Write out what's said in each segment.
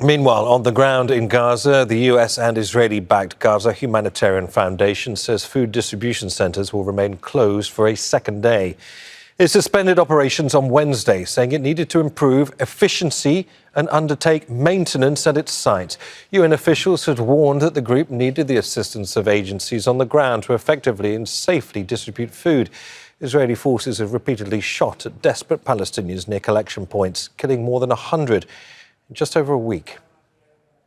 Meanwhile, on the ground in Gaza, the US and Israeli-backed Gaza Humanitarian Foundation says food distribution centres will remain closed for a second day. It suspended operations on Wednesday, saying it needed to improve efficiency and undertake maintenance at its site. UN officials had warned that the group needed the assistance of agencies on the ground to effectively and safely distribute food. Israeli forces have repeatedly shot at desperate Palestinians near collection points, killing more than 100 in just over a week.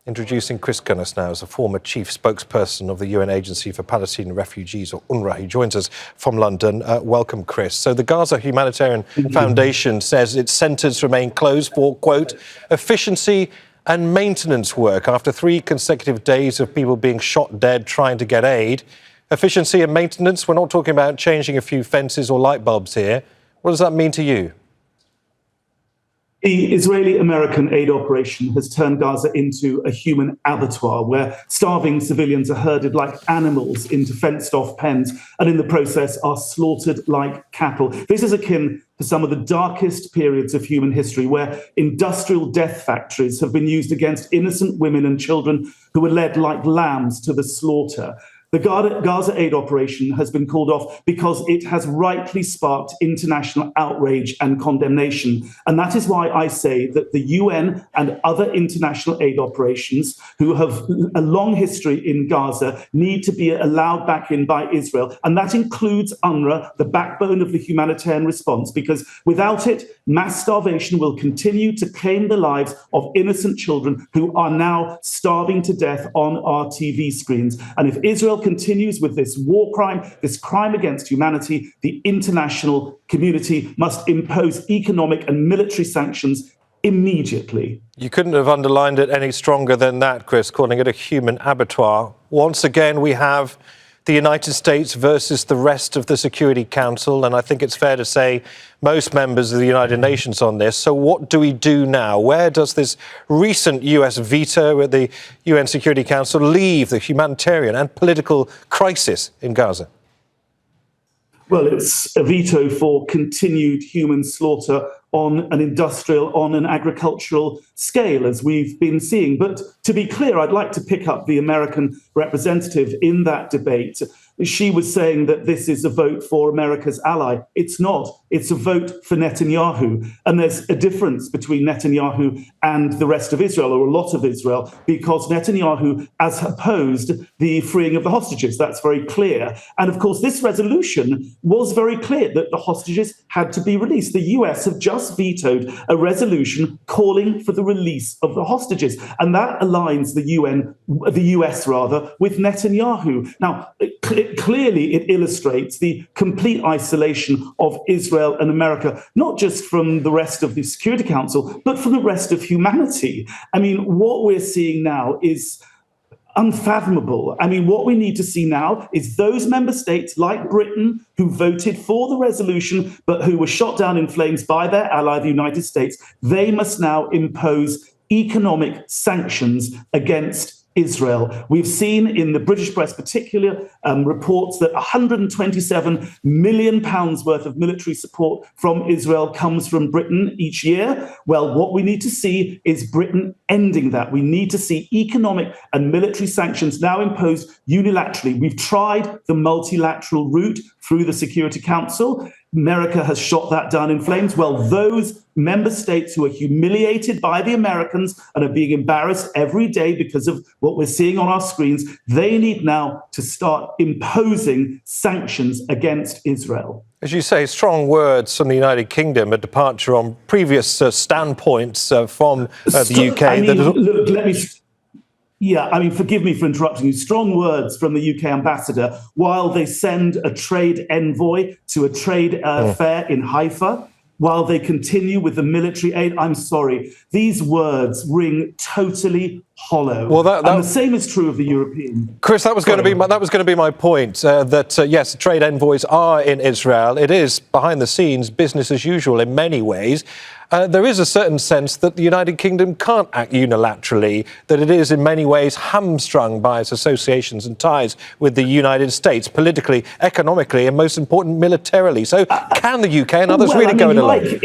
Introducing Chris Gunness now as a former chief spokesperson of the UN Agency for Palestinian Refugees, or UNRWA. He joins us from London. Welcome, Chris. So the Gaza Humanitarian Foundation says its centres remain closed for, quote, efficiency and maintenance work after 3 consecutive days of people being shot dead trying to get aid. Efficiency and maintenance, we're not talking about changing a few fences or light bulbs here. What does that mean to you? The Israeli-American aid operation has turned Gaza into a human abattoir where starving civilians are herded like animals into fenced-off pens and in the process are slaughtered like cattle. This is akin to some of the darkest periods of human history where industrial death factories have been used against innocent women and children who were led like lambs to the slaughter. The Gaza aid operation has been called off because it has rightly sparked international outrage and condemnation. And that is why I say that the UN and other international aid operations who have a long history in Gaza need to be allowed back in by Israel. And that includes UNRWA, the backbone of the humanitarian response, because without it, mass starvation will continue to claim the lives of innocent children who are now starving to death on our TV screens. And if Israel continues with this war crime, this crime against humanity, the international community must impose economic and military sanctions immediately. You couldn't have underlined it any stronger than that, Chris, calling it a human abattoir. Once again, we have the United States versus the rest of the Security Council, and I think it's fair to say most members of the United Nations on this. So what do we do now? Where does this recent US veto at the UN Security Council leave the humanitarian and political crisis in Gaza? Well, it's a veto for continued human slaughter on an industrial, on an agricultural scale, as we've been seeing. But to be clear, I'd like to pick up the American representative in that debate. She was saying that this is a vote for America's ally. It's not. It's a vote for Netanyahu. And there's a difference between Netanyahu and the rest of Israel, or a lot of Israel, because Netanyahu has opposed the freeing of the hostages. That's very clear. And of course, this resolution was very clear that the hostages had to be released. The US have just vetoed a resolution calling for the release of the hostages. And that aligns the US with Netanyahu. Now, clearly it illustrates the complete isolation of Israel and America, not just from the rest of the Security Council, but from the rest of humanity. I mean, what we're seeing now is unfathomable. I mean, what we need to see now is those member states like Britain who voted for the resolution, but who were shot down in flames by their ally, the United States, they must now impose economic sanctions against Israel. We've seen in the British press particular reports that £127 million worth of military support from Israel comes from Britain each year. Well, what we need to see is Britain ending that. We need to see economic and military sanctions now imposed unilaterally. We've tried the multilateral route through the Security Council. America has shot that down in flames. Well, those member states who are humiliated by the Americans and are being embarrassed every day because of what we're seeing on our screens, they need now to start imposing sanctions against Israel. As you say, strong words from the United Kingdom, a departure on previous standpoints from the UK. I mean, look, forgive me for interrupting you. Strong words from the UK ambassador while they send a trade envoy to a trade fair in Haifa, while they continue with the military aid. I'm sorry, these words ring totally hollow. Well, and the same is true of the European. Chris, that was going to be my point. Yes, trade envoys are in Israel. It is behind the scenes business as usual in many ways. There is a certain sense that the United Kingdom can't act unilaterally, that it is in many ways hamstrung by its associations and ties with the United States, politically, economically, and most important, militarily. So can the UK and others really go it alone?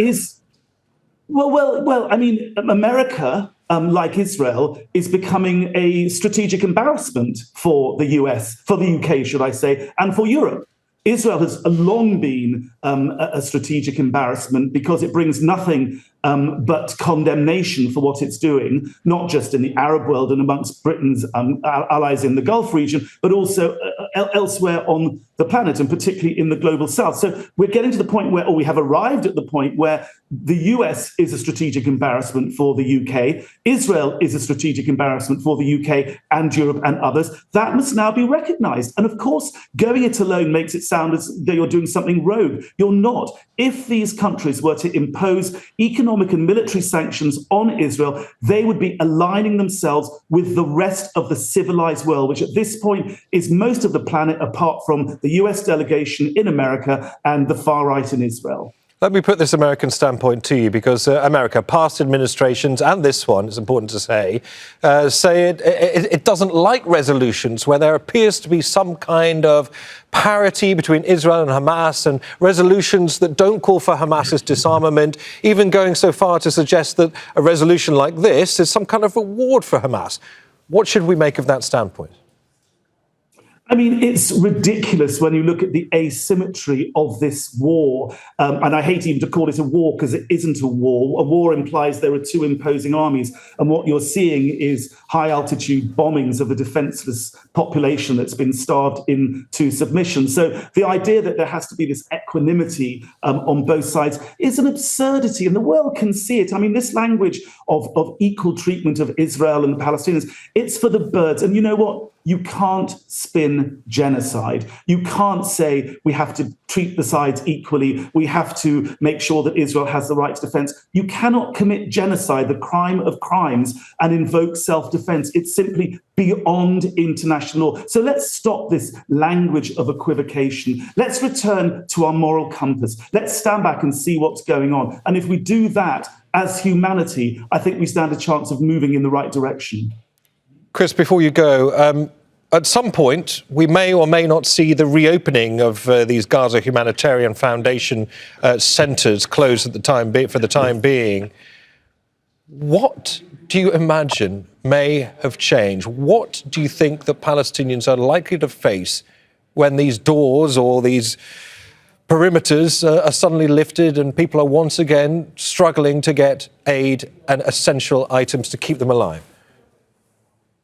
America like Israel, is becoming a strategic embarrassment for the US, for the UK, should I say, and for Europe. Israel has long been a strategic embarrassment because it brings nothing but condemnation for what it's doing, not just in the Arab world and amongst Britain's allies in the Gulf region, but also elsewhere on the planet, and particularly in the global south. So we're getting to the point where, or we have arrived at the point where the US is a strategic embarrassment for the UK. Israel is a strategic embarrassment for the UK and Europe and others. That must now be recognized. And of course, going it alone makes it sound as though you're doing something rogue. You're not. If these countries were to impose economic and military sanctions on Israel, they would be aligning themselves with the rest of the civilized world, which at this point is most of the planet apart from the US delegation in America and the far right in Israel. Let me put this American standpoint to you, because America, past administrations and this one, it's important to say it doesn't like resolutions where there appears to be some kind of parity between Israel and Hamas, and resolutions that don't call for Hamas's disarmament, even going so far to suggest that a resolution like this is some kind of reward for Hamas. What should we make of that standpoint? I mean, it's ridiculous when you look at the asymmetry of this war. And I hate even to call it a war because it isn't a war. A war implies there are two imposing armies. And what you're seeing is high altitude bombings of a defenseless population that's been starved into submission. So the idea that there has to be this equanimity on both sides is an absurdity. And the world can see it. I mean, this language of equal treatment of Israel and the Palestinians, it's for the birds. And you know what? You can't spin genocide. You can't say we have to treat the sides equally. We have to make sure that Israel has the right to defense. You cannot commit genocide, the crime of crimes, and invoke self-defense. It's simply beyond international law. So let's stop this language of equivocation. Let's return to our moral compass. Let's stand back and see what's going on. And if we do that as humanity, I think we stand a chance of moving in the right direction. Chris, before you go, at some point, we may or may not see the reopening of these Gaza Humanitarian Foundation centres closed at the time for the time being. What do you imagine may have changed? What do you think that Palestinians are likely to face when these doors or these perimeters are suddenly lifted and people are once again struggling to get aid and essential items to keep them alive?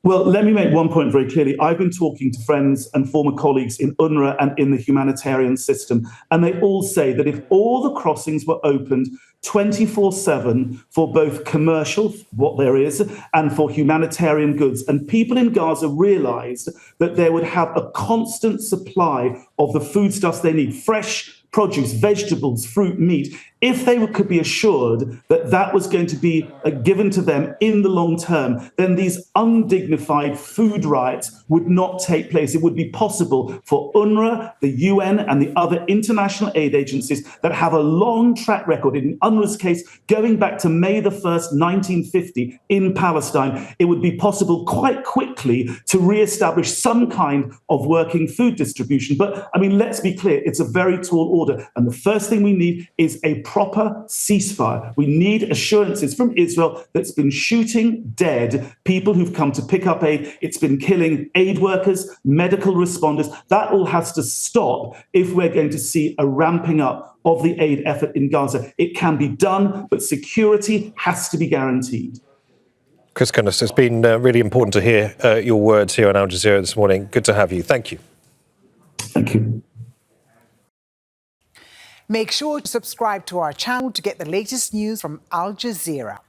Well, let me make one point very clearly. I've been talking to friends and former colleagues in UNRWA and in the humanitarian system, and they all say that if all the crossings were opened 24/7 for both commercial, what there is, and for humanitarian goods, and people in Gaza realized that they would have a constant supply of the foodstuffs they need, fresh produce, vegetables, fruit, meat, if they could be assured that that was going to be given to them in the long term, then these undignified food riots would not take place. It would be possible for UNRWA, the UN, and the other international aid agencies that have a long track record, in UNRWA's case, going back to May the 1st, 1950 in Palestine, it would be possible quite quickly to re-establish some kind of working food distribution. But, I mean, let's be clear, it's a very tall order. And the first thing we need is a proper ceasefire. We need assurances from Israel that's been shooting dead people who've come to pick up aid. It's been killing aid workers, medical responders. That all has to stop if we're going to see a ramping up of the aid effort in Gaza. It can be done, but security has to be guaranteed. Chris Gunness, it's been really important to hear your words here on Al Jazeera this morning. Good to have you. Thank you. Thank you. Make sure to subscribe to our channel to get the latest news from Al Jazeera.